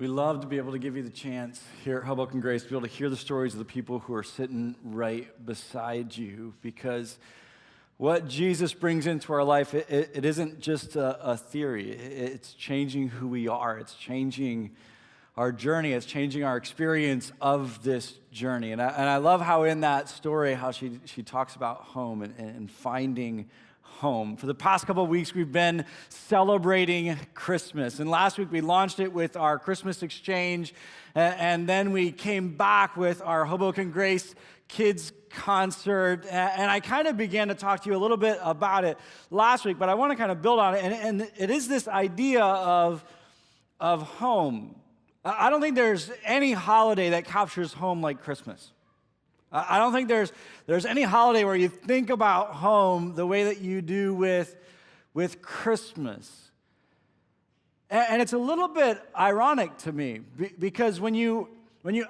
We love to be able to give you the chance here at Hoboken Grace to be able to hear the stories of the people who are sitting right beside you, because what Jesus brings into our life, it isn't just a theory. It's changing who we are. It's changing our journey. It's changing our experience of this journey. And I love how in that story, how she talks about home and finding home. For the past couple of weeks, we've been celebrating Christmas. And last week, we launched it with our Christmas exchange. And then we came back with our Hoboken Grace Kids concert. And I kind of began to talk to you a little bit about it last week, but I want to kind of build on it. And it is this idea of home. I don't think there's any holiday that captures home like Christmas. I don't think there's any holiday where you think about home the way that you do with Christmas. And it's a little bit ironic to me, because when you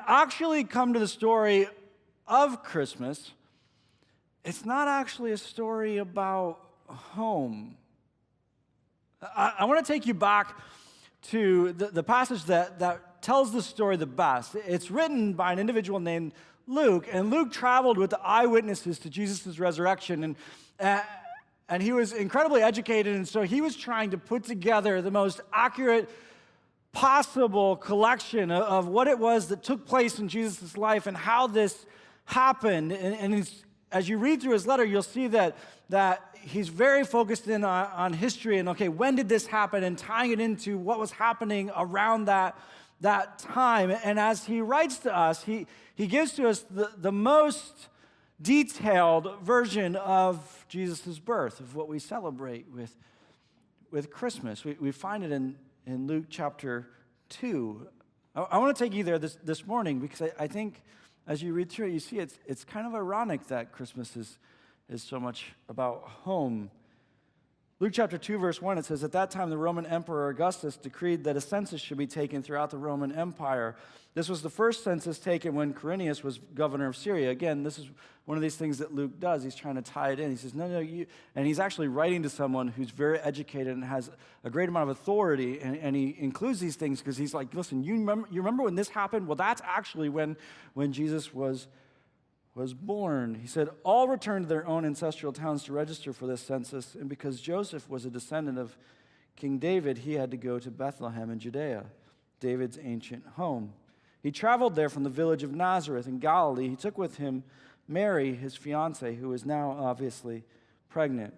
actually come to the story of Christmas, it's not actually a story about home. I want to take you back to the passage that tells the story the best. It's written by an individual named Luke, and Luke traveled with the eyewitnesses to Jesus' resurrection, and he was incredibly educated, and so he was trying to put together the most accurate possible collection of what it was that took place in Jesus' life and how this happened. And as you read through his letter, you'll see that he's very focused in on history and, okay, when did this happen, and tying it into what was happening around that time. And as he writes to us, he gives to us the most detailed version of Jesus' birth, of what we celebrate with Christmas. We find it in Luke chapter 2. I want to take you there this morning, because I think as you read through it, you see it's kind of ironic that Christmas is so much about home. Luke chapter 2, verse 1, it says, "At that time the Roman Emperor Augustus decreed that a census should be taken throughout the Roman Empire. This was the first census taken when Quirinius was governor of Syria." Again, this is one of these things that Luke does. He's trying to tie it in. He says, no, and he's actually writing to someone who's very educated and has a great amount of authority, and he includes these things because he's like, listen, you remember when this happened? Well, that's actually when Jesus was born. He said, all returned to their own ancestral towns to register for this census, and because Joseph was a descendant of King David, he had to go to Bethlehem in Judea, David's ancient home. He traveled there from the village of Nazareth in Galilee. He took with him Mary, his fiancée, who is now obviously pregnant.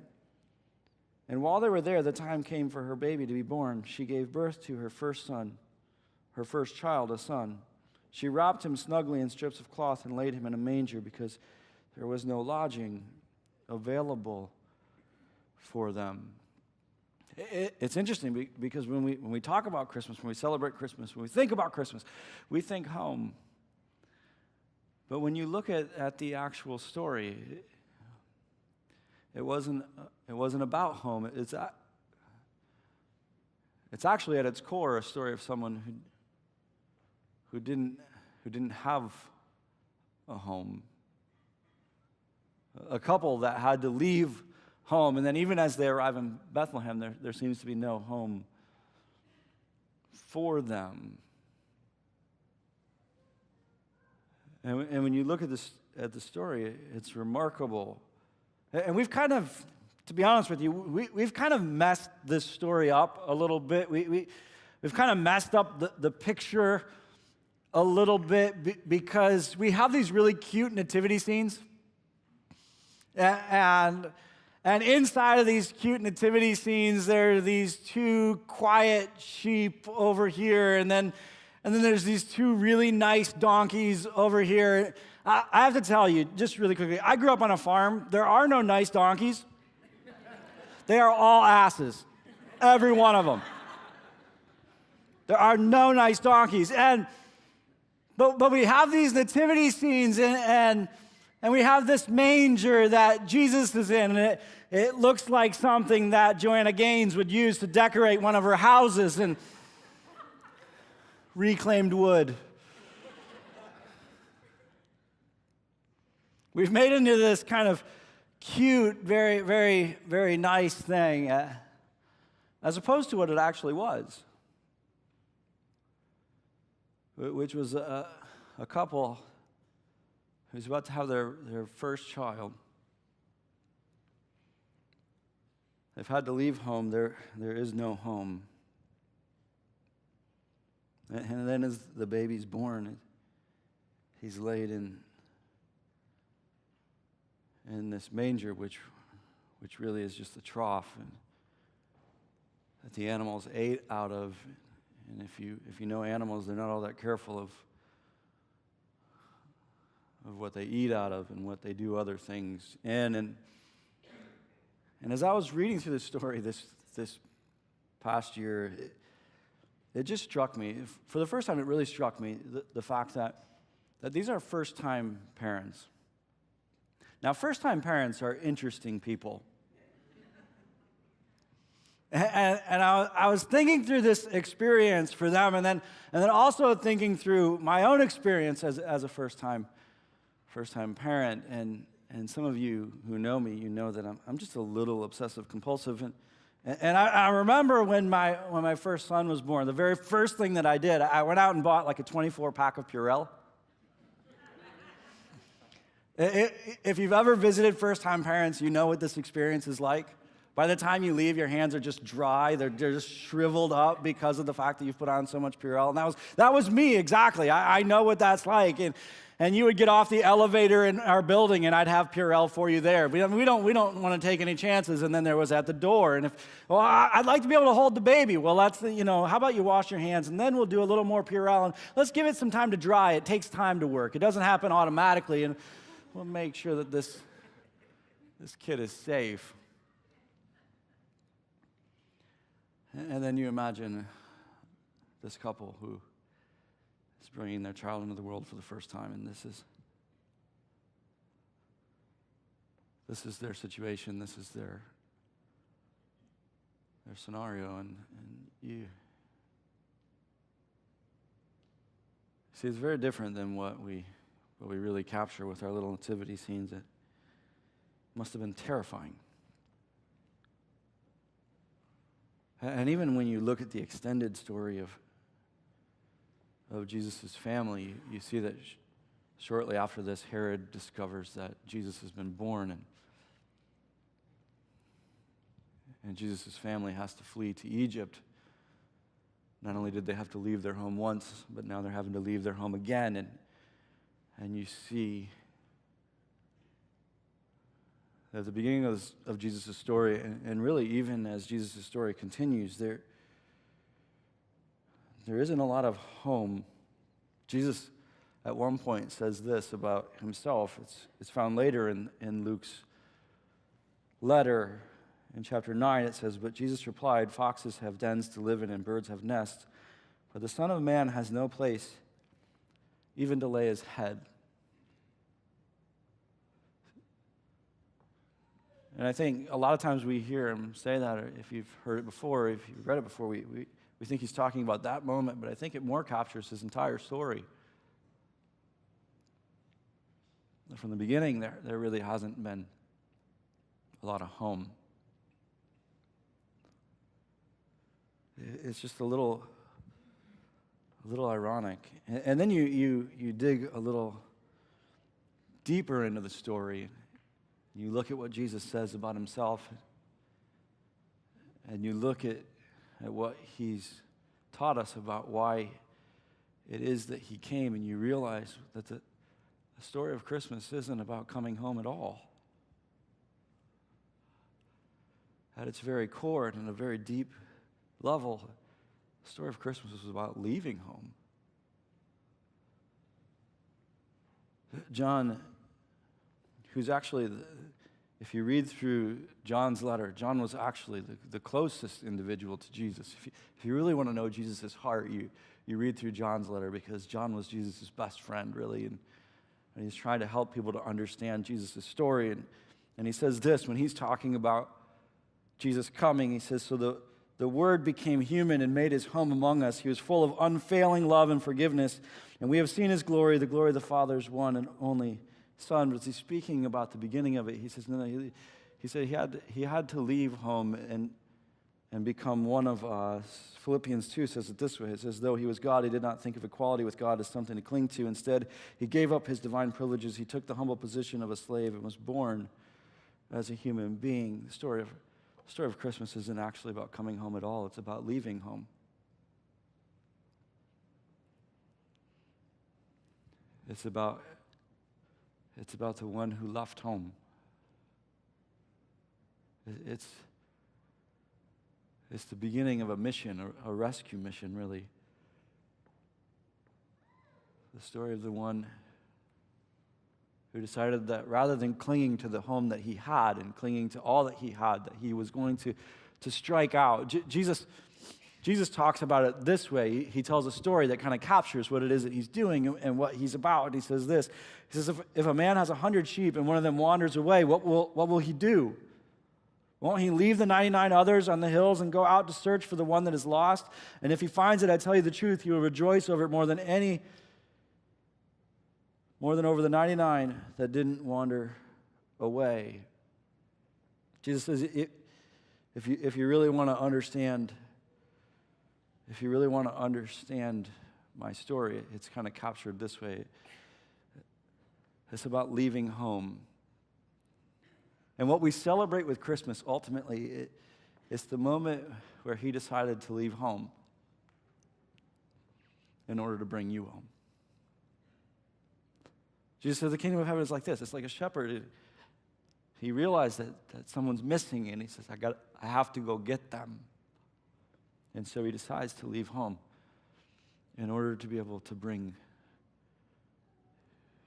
And while they were there, the time came for her baby to be born. She gave birth to her first son, her first child, a son. She wrapped him snugly in strips of cloth and laid him in a manger because there was no lodging available for them. It's interesting because when we talk about Christmas, when we celebrate Christmas, when we think about Christmas, we think home. But when you look at the actual story, it wasn't about home. It's actually at its core a story of someone who didn't have a home. A couple that had to leave home, and then even as they arrive in Bethlehem, there seems to be no home for them. And when you look at the story, it's remarkable. And we've kind of, to be honest with you, we've kind of messed this story up a little bit. We've kind of messed up the picture a little bit because we have these really cute nativity scenes. And inside of these cute nativity scenes, there are these two quiet sheep over here, and then there's these two really nice donkeys over here. I have to tell you, just really quickly, I grew up on a farm. There are no nice donkeys. They are all asses, every one of them. There are no nice donkeys. But we have these nativity scenes, and we have this manger that Jesus is in, and it looks like something that Joanna Gaines would use to decorate one of her houses, and reclaimed wood. We've made into this kind of cute, very, very, very nice thing, as opposed to what it actually was. which was a couple who's about to have their first child. They've had to leave home. There is no home. And then as the baby's born, he's laid in this manger, which really is just a trough, and that the animals ate out of. And if you know animals, they're not all that careful of what they eat out of and what they do other things in. And as I was reading through this story this past year, it just struck me. For the first time, it really struck me the fact that these are first-time parents. Now, first-time parents are interesting people. And I was thinking through this experience for them, and then also thinking through my own experience as a first-time parent. And some of you who know me, you know that I'm just a little obsessive compulsive. And I remember when my first son was born, the very first thing that I did, I went out and bought like a 24-pack of Purell. If you've ever visited first-time parents, you know what this experience is like. By the time you leave, your hands are just dry. They're just shriveled up because of the fact that you've put on so much Purell. And that was me, exactly. I know what that's like. And you would get off the elevator in our building, and I'd have Purell for you there. We don't want to take any chances. And then there was at the door. And I'd like to be able to hold the baby. Well, that's how about you wash your hands, and then we'll do a little more Purell. And let's give it some time to dry. It takes time to work. It doesn't happen automatically. And we'll make sure that this kid is safe. And then you imagine this couple who is bringing their child into the world for the first time, and this is their situation, this is their scenario, and you see, it's very different than what we really capture with our little nativity scenes. It must have been terrifying. And even when you look at the extended story of Jesus' family, you see that shortly after this, Herod discovers that Jesus has been born, and Jesus' family has to flee to Egypt. Not only did they have to leave their home once, but now they're having to leave their home again, and you see at the beginning of Jesus' story, and really even as Jesus' story continues, there isn't a lot of home. Jesus at one point says this about himself. It's found later in Luke's letter. In chapter 9, it says, "But Jesus replied, 'Foxes have dens to live in, and birds have nests, but the Son of Man has no place even to lay his head.'" And I think a lot of times we hear him say that, or if you've heard it before, if you've read it before, we think he's talking about that moment, but I think it more captures his entire story. From the beginning, there really hasn't been a lot of home. It's just a little ironic. And then you dig a little deeper into the story. You look at what Jesus says about himself, and you look at what he's taught us about why it is that he came, and you realize that the story of Christmas isn't about coming home at all. At its very core and in a very deep level, the story of Christmas is about leaving home. John, who's actually, if you read through John's letter, John was actually the closest individual to Jesus. If you really want to know Jesus' heart, you read through John's letter, because John was Jesus' best friend, really, and he's trying to help people to understand Jesus' story. And he says this, when he's talking about Jesus coming, he says, "So the Word became human and made his home among us. He was full of unfailing love and forgiveness, and we have seen his glory, the glory of the Father's one and only Son." But he's speaking about the beginning of it. He says, no, he said he had to leave home, and and become one of us. Philippians 2 says it this way. It says, though he was God, he did not think of equality with God as something to cling to. Instead, he gave up his divine privileges. He took the humble position of a slave and was born as a human being. The story of Christmas isn't actually about coming home at all. It's about leaving home. It's about the one who left home. It's the beginning of a mission, a rescue mission, really. The story of the one who decided that rather than clinging to the home that he had and clinging to all that he had, that he was going to strike out. Jesus talks about it this way. He tells a story that kind of captures what it is that he's doing and what he's about. And he says this. He says, if a man has 100 sheep and one of them wanders away, what will he do? Won't he leave the 99 others on the hills and go out to search for the one that is lost? And if he finds it, I tell you the truth, he will rejoice over it more than over the 99 that didn't wander away. Jesus says, if you really want to understand my story, it's kind of captured this way. It's about leaving home. And what we celebrate with Christmas, ultimately, it's the moment where he decided to leave home in order to bring you home. Jesus says the kingdom of heaven is like this. It's like a shepherd. He realized that someone's missing, and he says, I have to go get them. And so he decides to leave home in order to be able to bring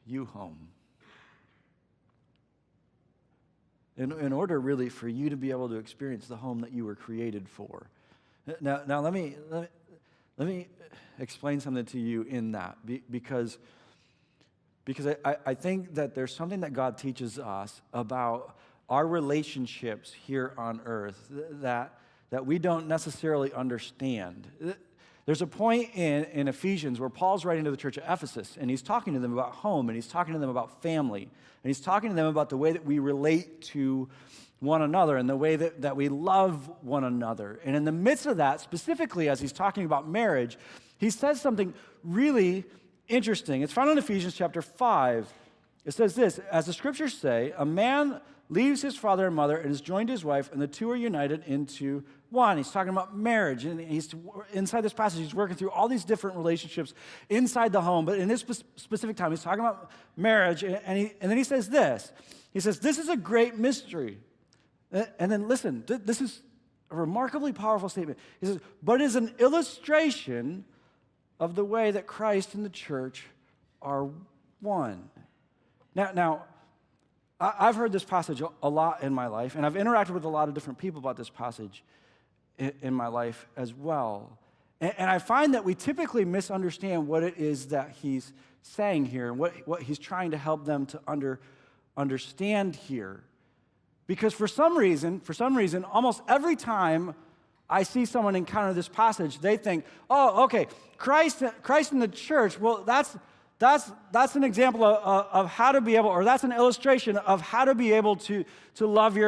you home. In order, really, for you to be able to experience the home that you were created for. Now let me explain something to you in that, because I think that there's something that God teaches us about our relationships here on earth that we don't necessarily understand. There's a point in Ephesians where Paul's writing to the church at Ephesus, and he's talking to them about home, and he's talking to them about family, and he's talking to them about the way that we relate to one another and the way that we love one another. And in the midst of that, specifically as he's talking about marriage, he says something really interesting. It's found in Ephesians chapter 5. It says this, as the scriptures say, a man leaves his father and mother and is joined to his wife, and the two are united into one. He's talking about marriage, and he's inside this passage, he's working through all these different relationships inside the home, but in this specific time, he's talking about marriage, and then he says this. He says, this is a great mystery. And then listen, this is a remarkably powerful statement. He says, but it is an illustration of the way that Christ and the church are one. Now, I've heard this passage a lot in my life, and I've interacted with a lot of different people about this passage in my life as well. And I find that we typically misunderstand what it is that he's saying here and what he's trying to help them to understand here. Because for some reason, almost every time I see someone encounter this passage, they think, oh, okay, Christ and the church, well, that's an example of how to be able, or that's an illustration of how to be able to love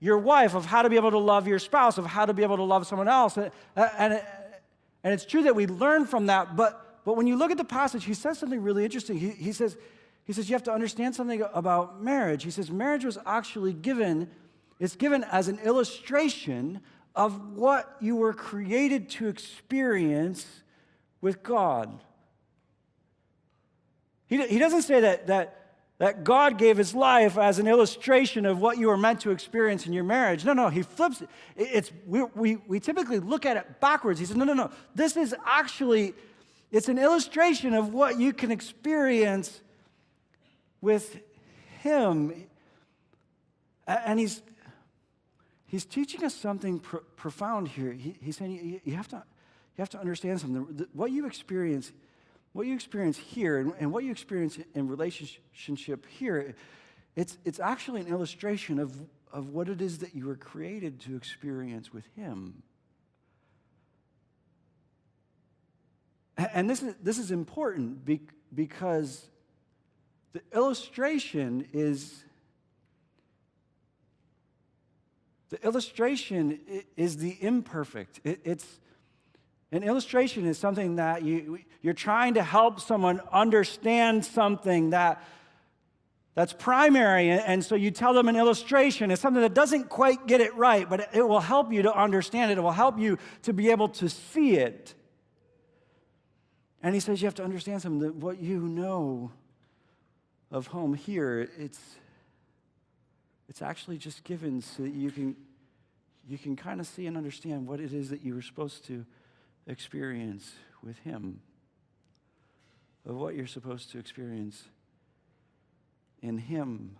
your wife, of how to be able to love your spouse, of how to be able to love someone else. And it's true that we learn from that, but when you look at the passage, he says something really interesting. He says you have to understand something about marriage. He says marriage was actually given as an illustration of what you were created to experience with God. He doesn't say that God gave his life as an illustration of what you were meant to experience in your marriage. No, he flips it. We typically look at it backwards. He says, no. This is actually, it's an illustration of what you can experience with him. And he's teaching us something profound here. He's saying you have to understand something. What you experience here and what you experience in relationship here, it's actually an illustration of what it is that you were created to experience with him. And this is important because the illustration is The illustration is the imperfect. An illustration is something that you're trying to help someone understand something that's primary, and so you tell them an illustration. It's something that doesn't quite get it right, but it will help you to understand it. It will help you to be able to see it. And he says you have to understand something, that what you know of home here, it's actually just given so that you can kind of see and understand what it is that you were supposed to experience with him, of what you're supposed to experience in him.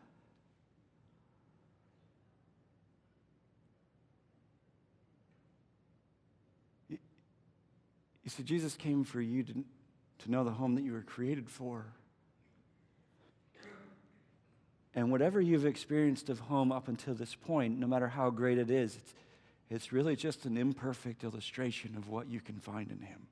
You see, Jesus came for you to know the home that you were created for. And whatever you've experienced of home up until this point, no matter how great it is, it's really just an imperfect illustration of what you can find in him.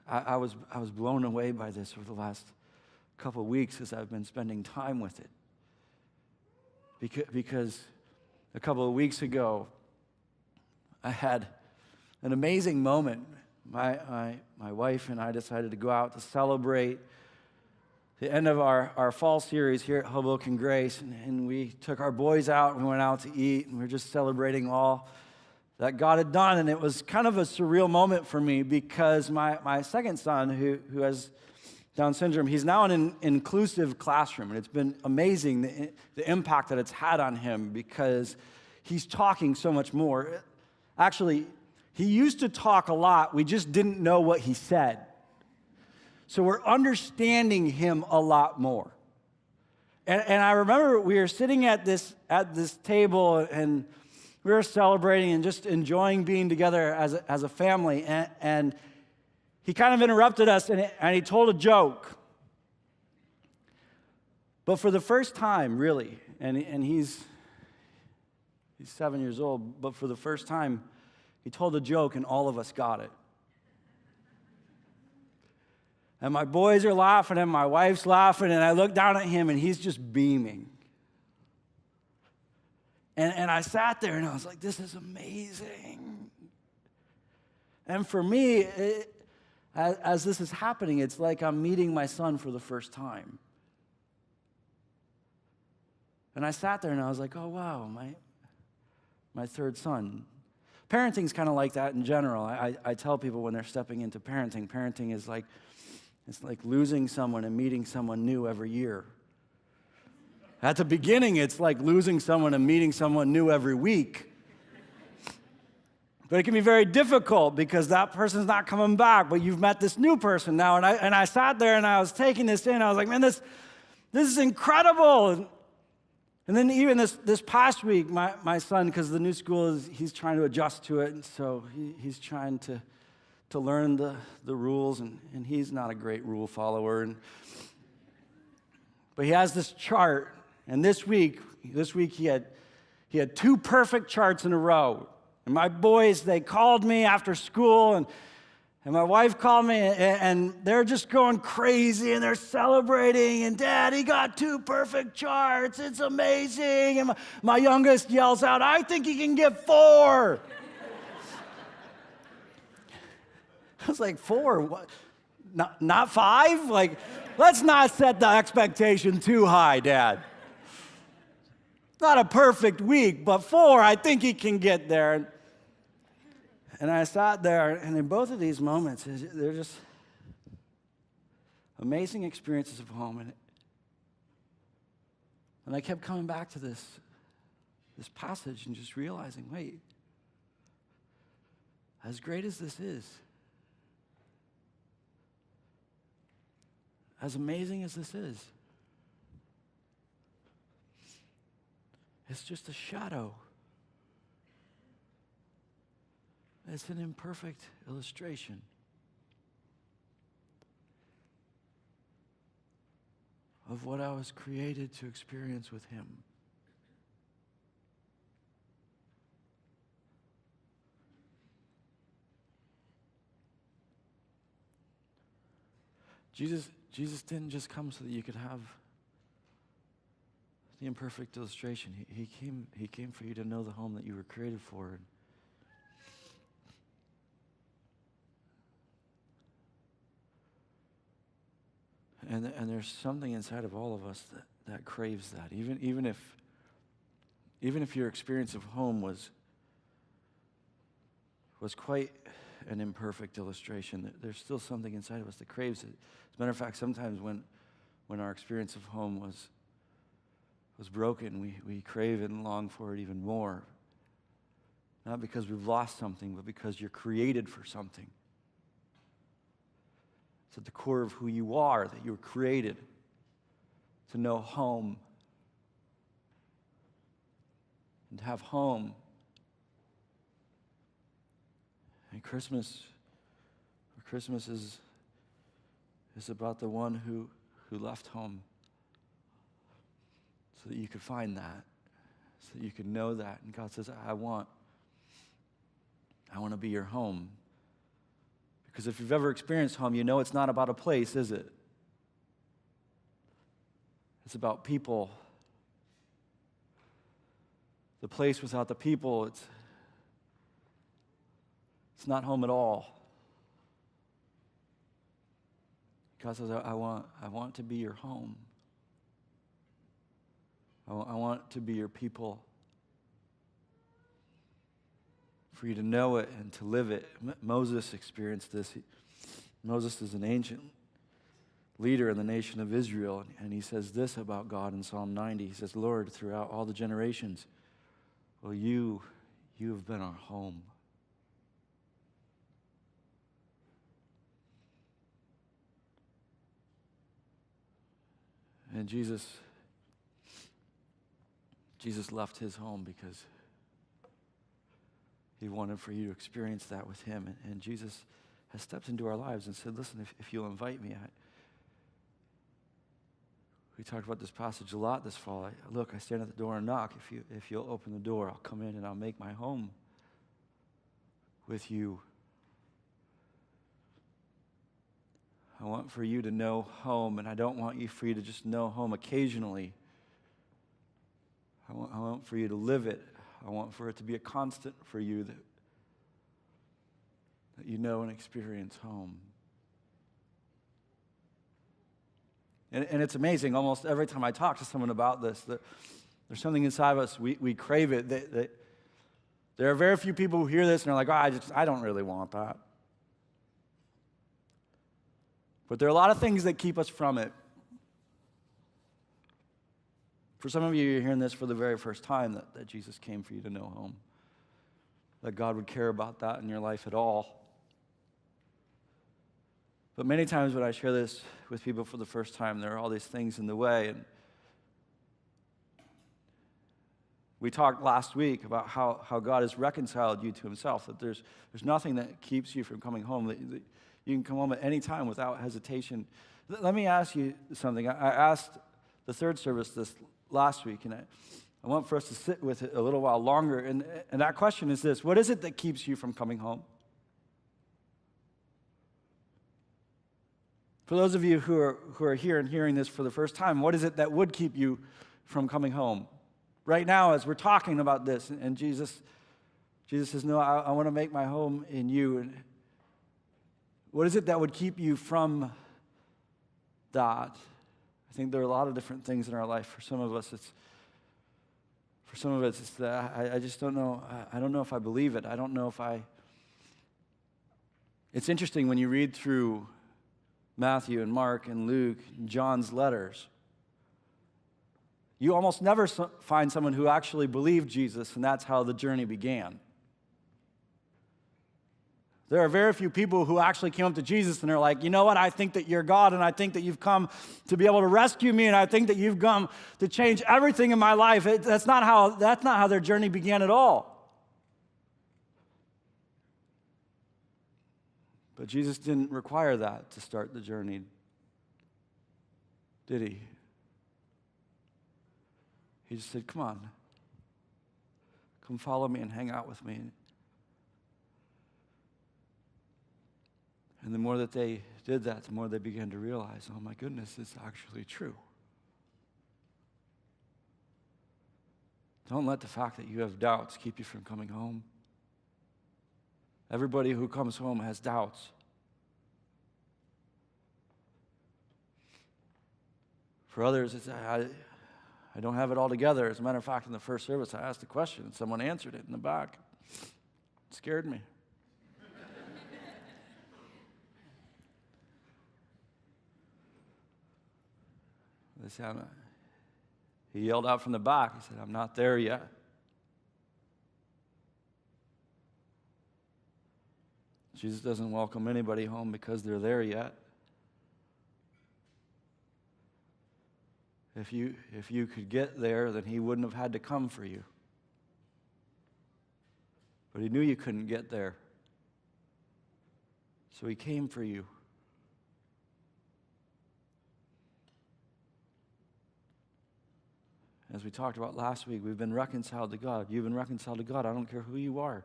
I was blown away by this over the last couple of weeks as I've been spending time with it. Because a couple of weeks ago, I had an amazing moment. My wife and I decided to go out to celebrate the end of our fall series here at Hoboken Grace, and we took our boys out and we went out to eat, and we were just celebrating all that God had done. And it was kind of a surreal moment for me because my second son, who has Down syndrome, he's now in an inclusive classroom, and it's been amazing the impact that it's had on him because he's talking so much more. Actually, he used to talk a lot. We just didn't know what he said. So we're understanding him a lot more. And I remember we were sitting at this table, and we were celebrating and just enjoying being together as a family. And he kind of interrupted us, and he told a joke. But for the first time, really, and he's 7 years old, but for the first time, he told a joke, and all of us got it. And my boys are laughing, and my wife's laughing, and I look down at him, and he's just beaming. And I sat there, and I was like, this is amazing. And for me, as this is happening, it's like I'm meeting my son for the first time. And I sat there, and I was like, oh, wow, my third son. Parenting's kind of like that in general. I tell people when they're stepping into parenting is like, it's like losing someone and meeting someone new every year. At the beginning, it's like losing someone and meeting someone new every week. But it can be very difficult because that person's not coming back, but you've met this new person now. And I sat there and I was taking this in. I was like, man, this is incredible. And then even this past week, my son, because the new school, he's trying to adjust to it, and so he's trying to learn the rules, and he's not a great rule follower. But he has this chart, and this week he had 2 perfect charts in a row. And my boys, they called me after school, and my wife called me, and they're just going crazy, and they're celebrating, and Dad, he got 2 perfect charts. It's amazing. And my youngest yells out, I think he can get 4. I was like, 4? What? Not 5? Like, let's not set the expectation too high, Dad. Not a perfect week, but 4, I think he can get there. And I sat there, and in both of these moments, they're just amazing experiences of home. And I kept coming back to this passage and just realizing, wait, as great as this is, as amazing as this is, it's just a shadow. It's an imperfect illustration of what I was created to experience with him. Jesus didn't just come so that you could have the imperfect illustration. He came for you to know the home that you were created for. And there's something inside of all of us that craves that. Even if your experience of home was quite an imperfect illustration, there's still something inside of us that craves it. As a matter of fact, sometimes when our experience of home was broken, we crave it and long for it even more. Not because we've lost something, but because you're created for something. It's at the core of who you are, that you were created to know home. And to have home. And Christmas is about the one who left home so that you could find that, so that you could know that. And God says, I want to be your home. Because if you've ever experienced home, you know it's not about a place, is it? It's about people. The place without the people, it's not home at all. God says, I want to be your home. I want to be your people. For you to know it and to live it. Moses experienced this. Moses is an ancient leader in the nation of Israel, and he says this about God in Psalm 90. He says, Lord, throughout all the generations, well, you have been our home. And Jesus left his home because he wanted for you to experience that with him. And Jesus has stepped into our lives and said, listen, if you'll invite me, we talked about this passage a lot this fall. I stand at the door and knock. If you'll open the door, I'll come in and I'll make my home with you. I want for you to know home, and I don't want for you to just know home occasionally. I want for you to live it. I want for it to be a constant for you that you know and experience home. And it's amazing, almost every time I talk to someone about this, that there's something inside of us, we crave it. That there are very few people who hear this and are like, I don't really want that. But there are a lot of things that keep us from it. For some of you, you're hearing this for the very first time, that Jesus came for you to know home. That God would care about that in your life at all. But many times when I share this with people for the first time, there are all these things in the way. And we talked last week about how God has reconciled you to himself, that there's nothing that keeps you from coming home, that you can come home at any time without hesitation. Let me ask you something. I asked the third service this last week, and I want for us to sit with it a little while longer. And that question is this: what is it that keeps you from coming home? For those of you who are here and hearing this for the first time, what is it that would keep you from coming home? Right now, as we're talking about this, and Jesus says, no, I want to make my home in you. And what is it that would keep you from that? I think there are a lot of different things in our life. For some of us, it's that I just don't know. I don't know if I believe it. I don't know if I. It's interesting when you read through Matthew and Mark and Luke and John's letters. You almost never find someone who actually believed Jesus, and that's how the journey began. There are very few people who actually came up to Jesus and are like, you know what, I think that you're God, and I think that you've come to be able to rescue me, and I think that you've come to change everything in my life. That's not how their journey began at all. But Jesus didn't require that to start the journey, did he? He just said, come on, come follow me and hang out with me. And the more that they did that, the more they began to realize, oh my goodness, it's actually true. Don't let the fact that you have doubts keep you from coming home. Everybody who comes home has doubts. For others, it's, I don't have it all together. As a matter of fact, in the first service, I asked a question, and someone answered it in the back. It scared me. They said, he yelled out from the back. He said, I'm not there yet. Jesus doesn't welcome anybody home because they're there yet. If you could get there, then he wouldn't have had to come for you. But he knew you couldn't get there. So he came for you. As we talked about last week, we've been reconciled to God. You've been reconciled to God. I don't care who you are,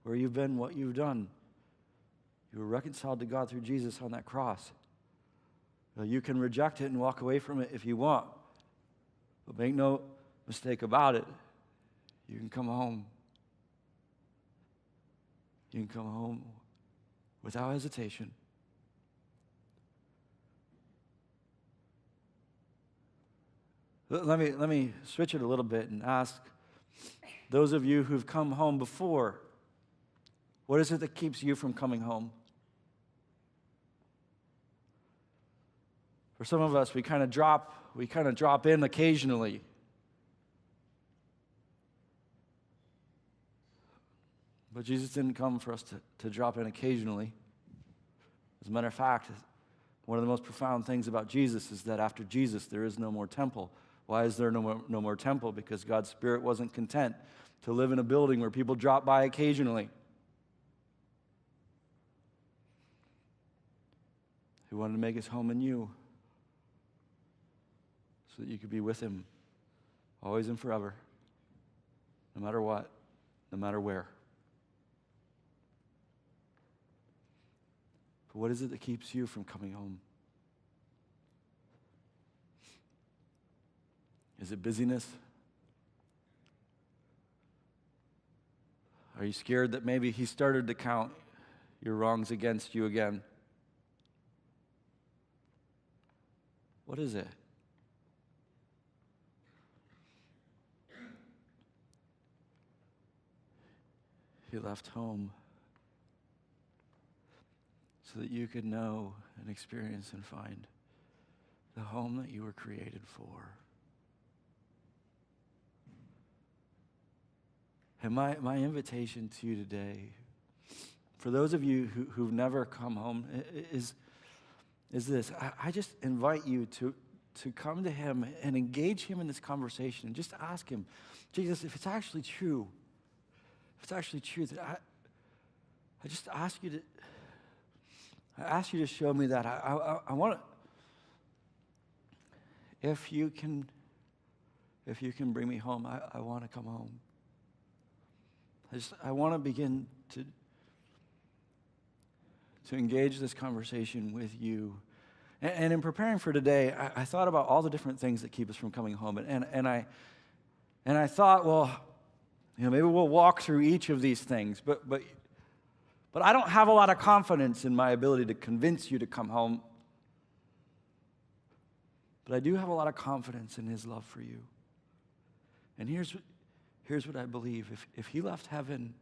where you've been, what you've done. You were reconciled to God through Jesus on that cross. Now, you can reject it and walk away from it if you want. But make no mistake about it. You can come home. You can come home without hesitation. Let me switch it a little bit and ask those of you who've come home before, what is it that keeps you from coming home? For some of us, we kind of drop in occasionally. But Jesus didn't come for us to drop in occasionally. As a matter of fact, one of the most profound things about Jesus is that after Jesus, there is no more temple. Why is there no more temple? Because God's Spirit wasn't content to live in a building where people drop by occasionally. He wanted to make his home in you so that you could be with him always and forever, no matter what, no matter where. But what is it that keeps you from coming home? Is it busyness? Are you scared that maybe he started to count your wrongs against you again? What is it? He left home so that you could know and experience and find the home that you were created for. And my invitation to you today, for those of you who've never come home, is this. I just invite you to come to him and engage him in this conversation and just ask him, Jesus, if it's actually true, that I just ask you to show me that. I want to, if you can bring me home, I want to come home. I want to begin to engage this conversation with you. And in preparing for today, I thought about all the different things that keep us from coming home. And I thought, well, maybe we'll walk through each of these things. But I don't have a lot of confidence in my ability to convince you to come home. But I do have a lot of confidence in his love for you. And here's what I believe. If he left heaven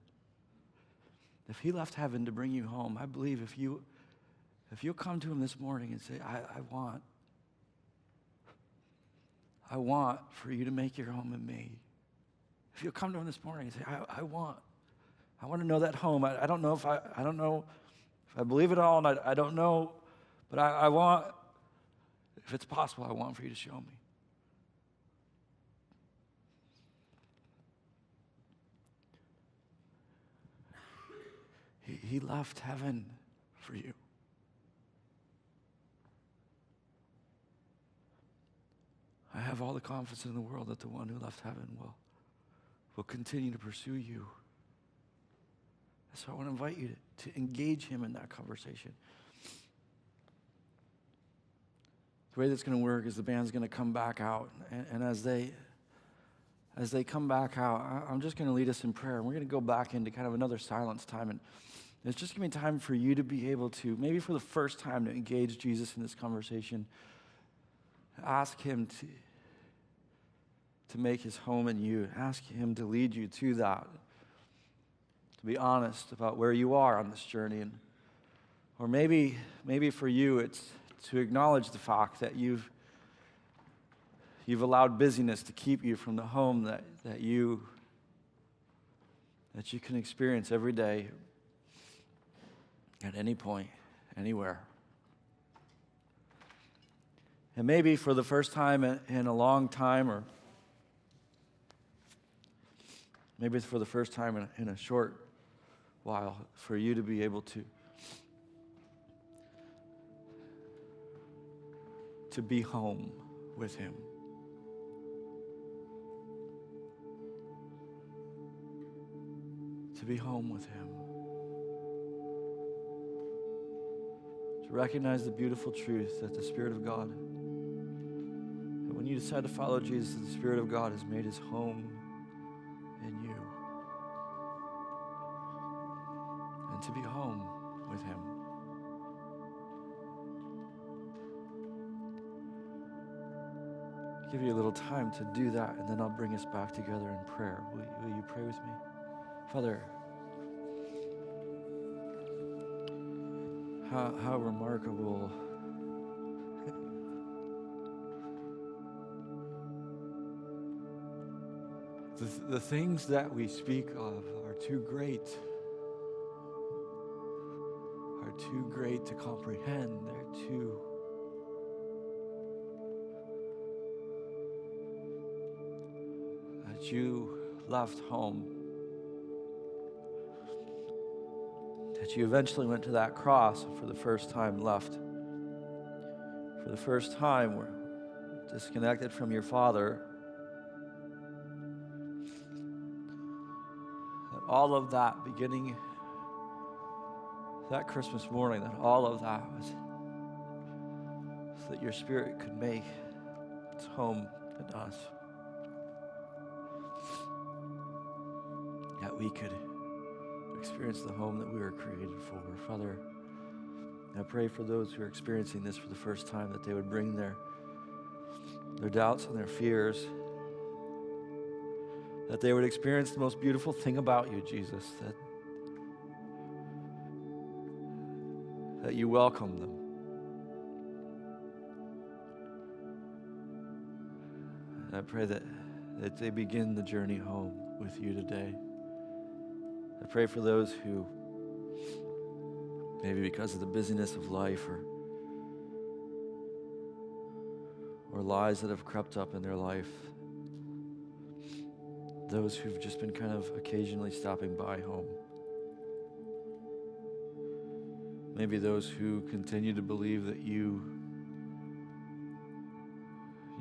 to bring you home, I believe if you'll come to him this morning and say, I want for you to make your home in me. If you'll come to him this morning and say, I want to know that home. I don't know if I believe it all, and I don't know, but I want, if it's possible, I want for you to show me. He left heaven for you. I have all the confidence in the world that the one who left heaven will continue to pursue you. So I want to invite you to engage him in that conversation. The way that's going to work is the band's going to come back out, and as they as they come back out, I'm just going to lead us in prayer. And we're going to go back into kind of another silence time. And it's just going to be time for you to be able to, maybe for the first time, to engage Jesus in this conversation. Ask him to make his home in you. Ask him to lead you to that. To be honest about where you are on this journey. Or maybe for you, it's to acknowledge the fact that you've allowed busyness to keep you from the home that you can experience every day, at any point, anywhere. And maybe for the first time in a long time, or maybe it's for the first time in a short while, for you to be able to be home with him. To be home with him. To recognize the beautiful truth that the Spirit of God, that when you decide to follow Jesus, the Spirit of God has made his home in you. And to be home with him. I'll give you a little time to do that, and then I'll bring us back together in prayer. Will you pray with me? Father, how remarkable the things that we speak of are too great to comprehend. They're too that you left home, that you eventually went to that cross, and for the first time left. For the first time were disconnected from your Father. That all of that beginning that Christmas morning, that all of that was so that your Spirit could make its home in us. That we could experience the home that we were created for. Father, I pray for those who are experiencing this for the first time, that they would bring their doubts and their fears, that they would experience the most beautiful thing about you, Jesus, that you welcome them. And I pray that they begin the journey home with you today. I pray for those who, maybe because of the busyness of life or lies that have crept up in their life, those who've just been kind of occasionally stopping by home. Maybe those who continue to believe that you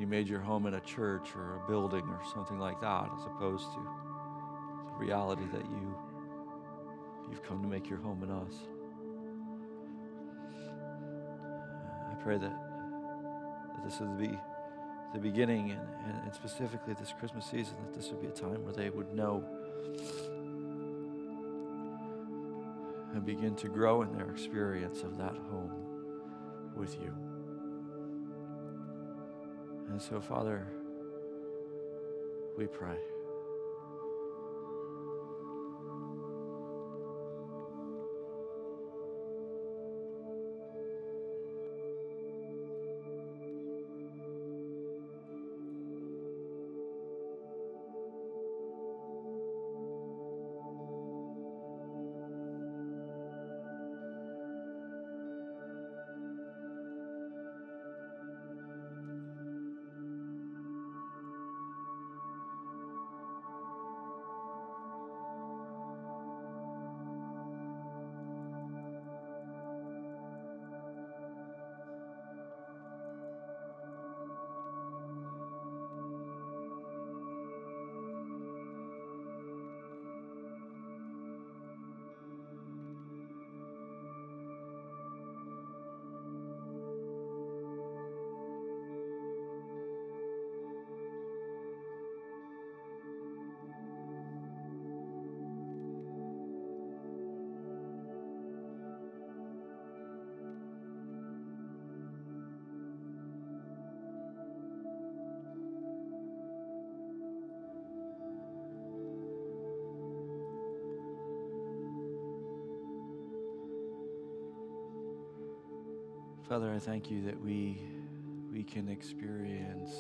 made your home in a church or a building or something like that, as opposed to the reality that you've come to make your home in us. I pray that this would be the beginning, and specifically this Christmas season, that this would be a time where they would know and begin to grow in their experience of that home with you. And so, Father, we pray. Father, I thank you that we can experience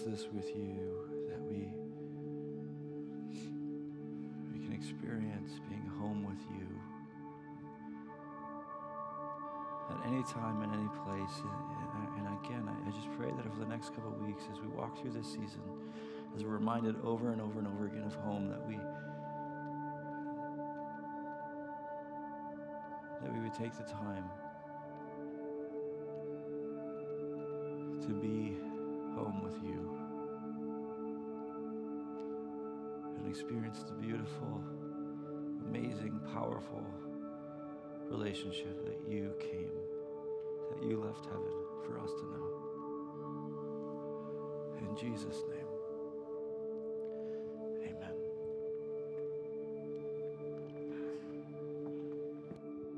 this with you, that we can experience being home with you at any time, in any place. And again, I just pray that over the next couple of weeks, as we walk through this season, as we're reminded over and over and over again of home, that we would take the time to be home with you and experience the beautiful, amazing, powerful relationship that you came, that you left heaven for us to know. In Jesus' name.